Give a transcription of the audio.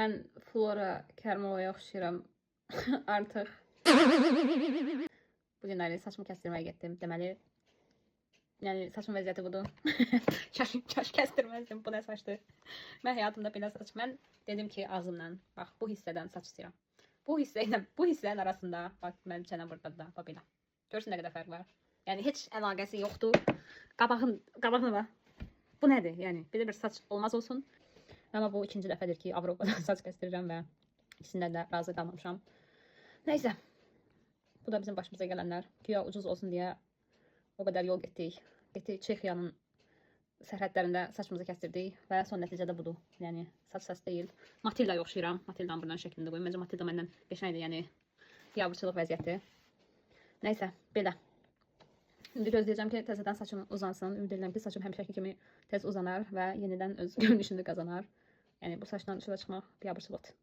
Ben Flora Kermova'ya oxşayıram artıq. Bu günləri saçımı kəstirməyə getdim. Deməli, yəni saçım vəziyyəti budur. kaş kəstirməzdim. Bu nə saçdır? Mən həyatımda belə saç. Mən dedim ki, ağzımla, bax bu hissədən saç istəyirəm. Bu hissənin arasında, bax mənim çənəm burada da, bax belə. Görürsün nə qədər fərq var. Yəni heç əlaqəsi yoxdur. Qabağına bax. Bu nədir? Yəni belə bir saç olmaz olsun. Ama bu ikinci dəfədir ki, Avropada saç kəstirirəm və ikisindən də razı qalmamışam. Neyse. Bu da bizim başımıza gələnlər. Güya ucuz olsun deyə o qədər yol getdik. Çexiyanın sərhədlərində saçımızı kəstirdik və son nəticədə budur. Yəni saç deyil. Matilda oxşayıram. Matildanı buradan şəklində qoyum. Məncə Matilda məndən qəşəng idi, yəni biabırçılıq vəziyyəti. Neyse, belə. İndi gözləyəcəm ki, təzədən saçım uzansın. Ümid edirəm ki, saçım həmişəki kimi tez uzanar və yenidən öz görünüşünü qazanar. Yəni bu saçdan dışarı çıxmaq biabırçılıqdır.